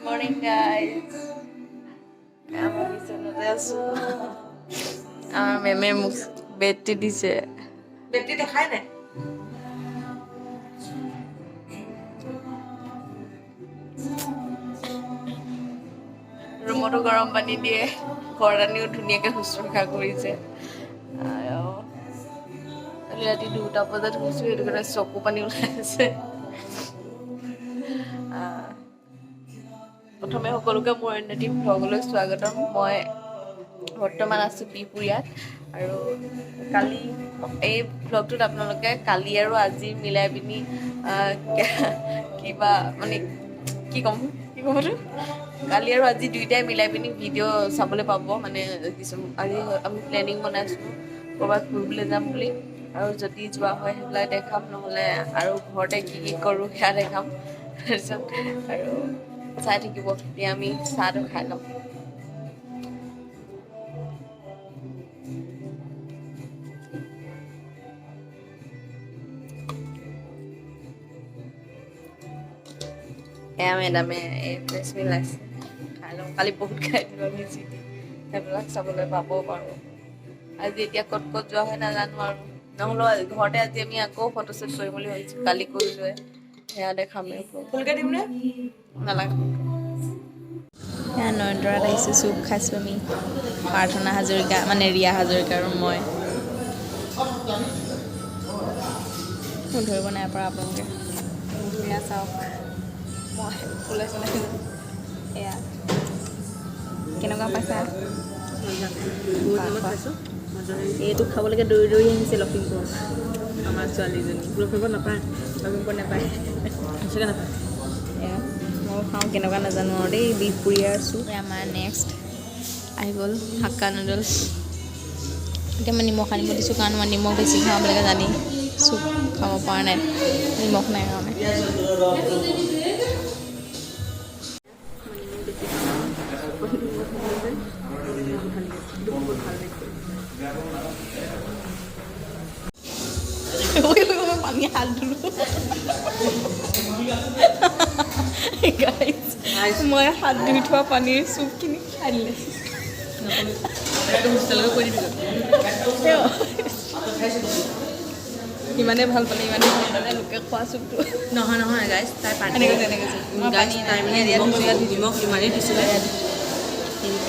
morning, guys. আমি বিচনাতে আছো আমাৰ মেমে মোক বেডটি দিছে বেটি দেখাই নাই ৰুমতো গৰম পানী দিয়ে ঘৰত আনিও ধুনীয়াকৈ শুশ্ৰূষা কৰিছে কালি ৰাতি 2টা বজাত শুইছোঁ সেইটো কাৰণে চকু পানী ওলাই আছে প্ৰথমে সকলোকে মোৰ অন্যটি ভ্লগলৈ স্বাগতম মই বৰ্তমান আছোঁ বিহপুৰীয়াত আৰু কালি এই ভ্লগটোত আপোনালোকে কালি আৰু আজি মিলাই পিনি কিবা মানে কি ক'ম এইটো কালি আৰু আজি দুইটাই মিলাই পিনি ভিডিঅ' চাবলৈ পাব মানে কিছুমান আজি আমি প্লেনিং বনাইছোঁ ক'ৰবাত ফুৰিবলৈ যাম বুলি আৰু যদি যোৱা হয় সেইবিলাক দেখাম নহ'লে আৰু ঘৰতে কি কি কৰোঁ সেয়া দেখাম তাৰপিছত আৰু চাই থাকিব এতিয়া আমি চাহটো খাই ল'ম এয়া মেডামে এই ফ্ৰেছ মিলাইছে খাই লওঁ কালি বহুত খাই দিলোঁ আমি যি সেইবিলাক চাবলৈ পাব পাৰোঁ আজি এতিয়া ক'ত ক'ত যোৱা হয় নাজানো আৰু নহ'লেও ঘৰতে আজি আমি আকৌ ফটোশ্বুট কৰিম বুলি ভাবিছোঁ কালি কৰিলোৱে সেয়া দেখামেই ফুলকে দিম নে নালাগে এয়া নয়নতৰাত আহিছোঁ চুপ খাইছোঁ আমি প্ৰাৰ্থনা হাজৰিকা মানে ৰিয়া হাজৰিকা আৰু মই ধৰিব নাই পৰা আপোনালোকে এয়া চাওক মই ফুলে চলাই এয়া কেনেকুৱা পাইছা এইটো খাবলৈকে দৌৰি দৌৰি আহিছে লখিমপুৰ আমাৰ ছোৱালীজনী লখিমপুৰ নাপায় লখিমপুৰ নাপায় সঁচাকৈ নাপায় এয়া মই খাওঁ কেনেকুৱা নাজানো আৰু দেই বিহপুৰীয়াৰ চুপ আমাৰ নেক্সট আহি গ'ল হাক্কা নুডলছ এতিয়া মই নিমখ আনিব দিছোঁ কাৰণ মই নিমখ বেছি খাওঁ আপোনালোকে জানি চুপ খাব পৰা নাই নিমখ নাই কাৰণে পানী হাত ধুলোঁ মই হাত ধুই থোৱা পানীৰ চুপখিনি খাই দিলে ইমানেই ভাল পালে ইমানেই ভাল পালে লোকে খোৱা চুপটো নহয় নহয় গাইজ তাই পানী তেনেকৈ গাইজ তাই মানে নিমখ ইমানেই দিছিলে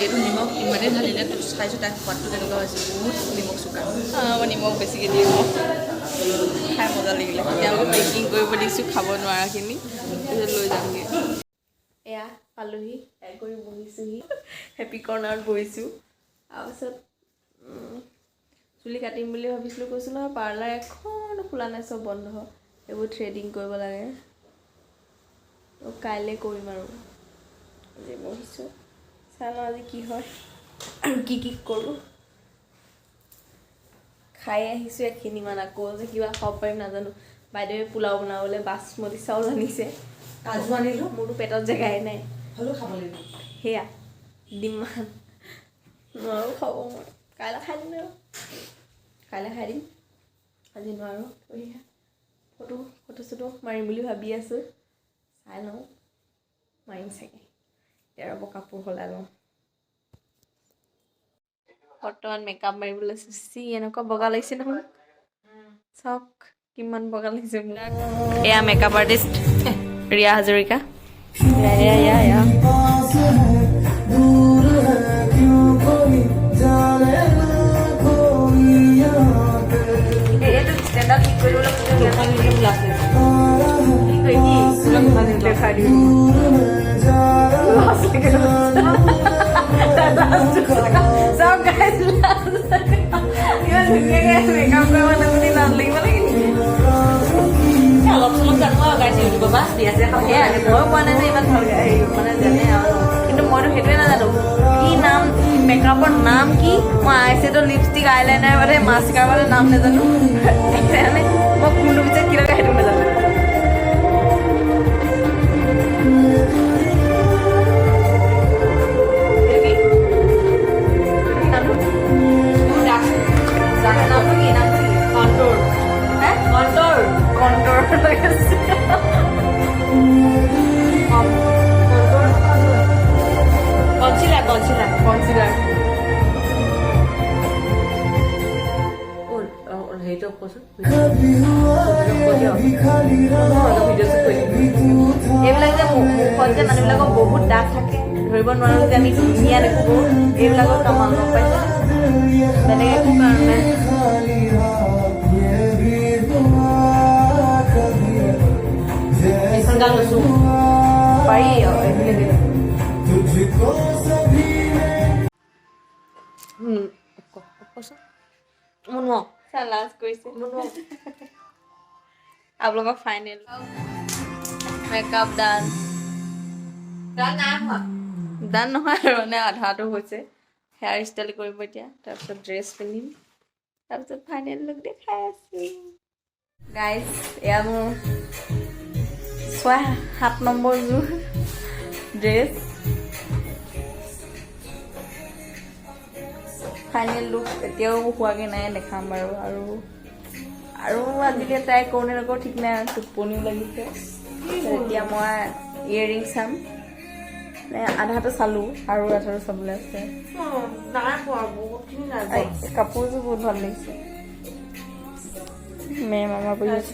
এইটো নিমখ ইমানেই ঢালিলে চাইছোঁ তাই সোৱাদটো তেনেকুৱা হৈছে বহুত নিমখ চোকা মই নিমখ বেছিকৈ দিওঁ খাই মজা লাগিলে এতিয়া মই পেকিং কৰিব দিছোঁ খাব নোৱাৰাখিনি তাৰপিছত লৈ যামগৈ এয়া পালোহি খাই কৰি বহিছোঁহি হেপী কৰ্ণাৰত বহিছোঁ তাৰপিছত চুলি কাটিম বুলি ভাবিছিলোঁ কৈছোঁ নহয় পাৰ্লাৰ এখনো খোলা নাই চব বন্ধ এইবোৰ থ্ৰেডিং কৰিব লাগে কাইলৈ কৰিম আৰু আজি বহিছোঁ চাই লওঁ আজি কি হয় আৰু কি কি কৰোঁ খাই আহিছোঁ এখিনিমান আকৌ যে কিবা খাব পাৰিম নাজানো বাইদেৱে পোলাও বনাবলৈ বাচমতি চাউল আনিছে কাজু আনিলোঁ মোৰতো পেটত জেগাই নাই হ'লেও খাব লাগিব সেয়া ডিমান নোৱাৰোঁ খাব মই কাইলৈ খাই দিম আৰু কাইলৈ খাই দিম আজি নোৱাৰোঁ সেয়া ফটো মাৰিম বুলি ভাবি আছোঁ চাই লওঁ মাৰিম চাগে এতিয়া ৰ'ব কাপোৰ সলাই লওঁ বৰ্তমান মেকআপ মাৰিবলৈ লৈছোঁ চি এনেকুৱা বগা লাগিছে নহয় চাওক কিমান বগা লাগিছে মোক এয়া মেকআপ আৰ্টিষ্ট ৰিয়া হাজৰিকা এয়া এইটো ষ্টেণ্ডাৰ্ড ঠিক কৰিবলৈ দেখাই দিম চব গাইজ ইমান ধুনীয়াকৈ মেকআপ কৰিব নাজানি লাজ লাগিব লাগে অলপ চলপ জানো আৰু গাইছে ইউটিউবৰ পৰা বিয়া চিয়া খাব সেয়া ময়ো পোৱা নাই যে ইমান ভালকৈ হেৰি মানে জানে আৰু কিন্তু মইতো সেইটোৱে নাজানো কি নাম মেকআপৰ নাম কি মই আইশ্বেডো লিপষ্টিক আইলাইনাৰ বাদে মাস্কাৰাৰ বাদে নাম নাজানো সেইকাৰণে মই কোনটো পিছত কি লগা সেইটো নাজানো কণ্টৰ কনচিলাৰ হেৰিটো কচোন এইবিলাক যে মুখত যে মানুহবিলাকৰ বহুত দাগ থাকে ধৰিব নোৱাৰো যে আমি ধুনীয়া দেখো বহুত এইবিলাকৰ কামত গম পাইছে বেলেগ একো কাৰণে এইখন গান লৈছো পাৰি এইবিলাক কচোন মুনুৱা লাজ কৰিছে আপোনালোকৰ ফাইনেল মেকআপ ডান গান নাই হোৱা ডান নহয় আৰু মানে আধাটো হৈছে হেয়াৰ ষ্টাইল কৰিব এতিয়া তাৰপিছত ড্ৰেছ পিন্ধিম তাৰপিছত ফাইনেল লুক দেখাই আছো গাইজ এয়া মোৰ 6-7 নম্বৰ যোৰ ড্ৰেছ ফাইনেল লুক এতিয়াও হোৱাগৈ নাই দেখাম বাৰু আৰু আজিলৈ ট্ৰাই কৰোঁ নে নকৰোঁ ঠিক নাই টোপনিও লাগিছে এতিয়া মই ইয়েৰিং চাম আধাটো চালোঁ আৰু আধাটো চাবলৈ আছে নাই পোৱা বহুতখিনি নাই কাপোৰযোৰ বহুত ভাল লাগিছে মেম আমাৰ পৰি আছে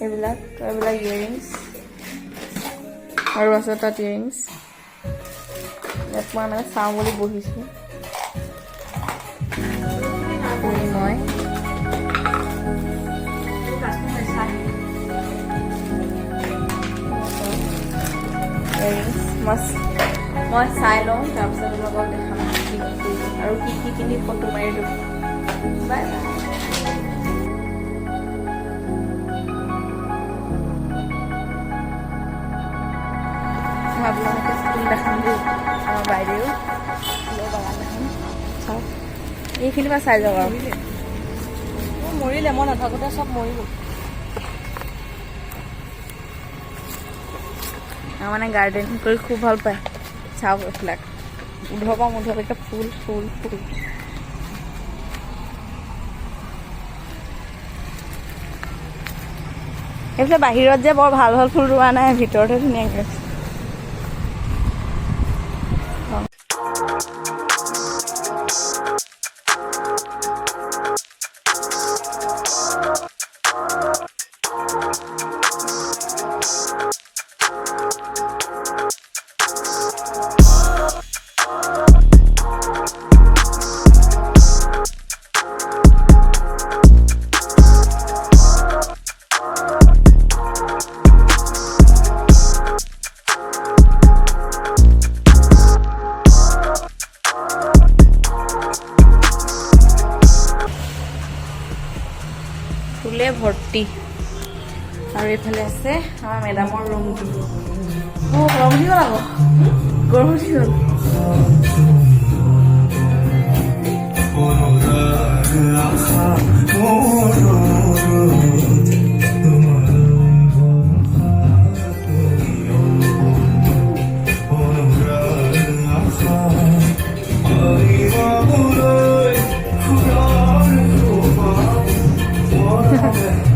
এইবিলাক ইয়েৰিংছ আৰু আছে তাত ইয়েৰিংছ ইয়াত মই মানে চাওঁ বুলি বহিছোঁ মই মই চাই লওঁ তাৰপিছত লগত দেখাম আৰু কি কিনি ফটো মাৰি দিওঁ বাই আপোনালোকে স্কুল দেখাম দেই আমাৰ বাইদেউ বাগান দেখাম চাওক এইখিনিৰ পৰা চাই যাওক আৰু মৰিলে মই নাথাকোঁতে চব মৰিব মানে গাৰ্ডেনিং কৰি খুব ভাল পায় চাওক এইবিলাক উধৰ পৰা মুধলৈকে ফুল ফুল ফুল এইফালে বাহিৰত যে বৰ ভাল ভাল ফুল ৰোৱা নাই ভিতৰতে ধুনীয়াকৈ আছে ফুলে ভৰ্তি আৰু এইফালে আছে আমাৰ মেডামৰ ৰুমটো গৰম উঠি গ'ল আকৌ গৰম উঠি গ'ল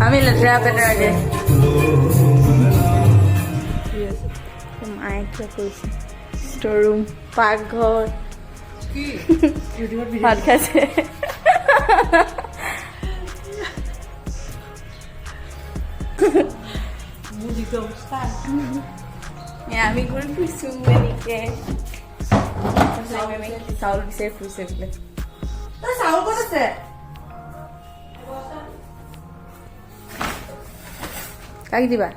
আমি লেতেৰা পেতেৰা যে মায়ে কিবা কৰিছে ষ্ট'ৰ ৰুম পাকঘৰ ভাত খাইছে আমি ঘূৰি ফুৰিছো এনেকে চাউল বিচাৰি ফুৰিছে বোলে চাউল ক'ত আছে কাক দিবা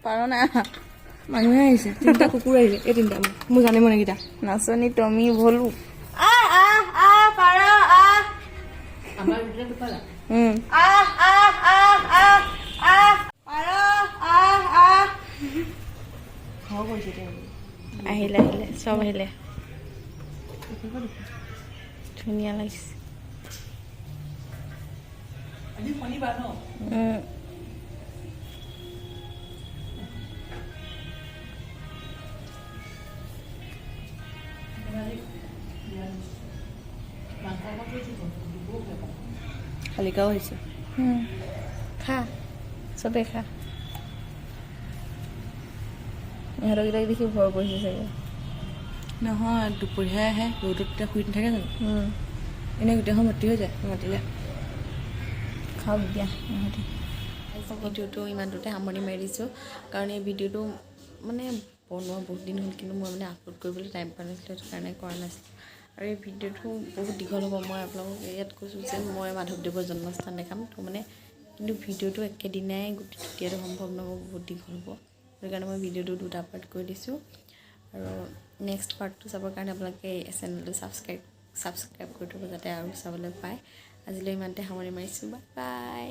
পাৰ না মানুহে আহিছে 3টা কুকুৰ আহিলে এই 3টা মোৰ জানিব নেকিটা নাচনী টমি ভলু আমাৰ ভিতৰত দুপালা আহিলে চব আহিলে ধুনীয়া লাগিছে আজি শনিবাৰ ন শালিকাও আহিছে খা চবেই খা ইহঁতকেইটাক দেখি ভয় কৰিছে চাগে নহয় দুপৰীয়াহে আহে ৰ'দত তেতিয়া শুই নাথাকে জানো এনেই গোটেইখন ভৰ্তি হৈ যায় মাতিলে খাওক দিয়া ইহঁতে ভিডিঅ'টো ইমানটোতে সামৰণি মাৰি দিছোঁ কাৰণ এই ভিডিঅ'টো মানে বনোৱা বহুত দিন হ'ল কিন্তু মই মানে আপলোড কৰিবলৈ টাইম পোৱা নাছিলোঁ সেইটো কাৰণে কৰা নাছিলোঁ আৰু এই ভিডিঅ'টো বহুত দীঘল হ'ব মই আপোনালোকক ইয়াত কৈছোঁ যে মই মাধৱদেৱৰ জন্মস্থান দেখাম তো মানে কিন্তু ভিডিঅ'টো একেদিনাই গোটেই দিয়াটো সম্ভৱ নহ'ব বহুত দীঘল হ'ব সেইকাৰণে মই ভিডিঅ'টো 2টা পাৰ্ট কৰি দিছোঁ আৰু নেক্সট পাৰ্টটো চাবৰ কাৰণে আপোনালোকে চেনেলটো ছাবস্ক্ৰাইব কৰি থ'ব যাতে আৰু চাবলৈ পায় আজিলৈ ইমানতে সামৰণি মাৰিছোঁ বাই বাই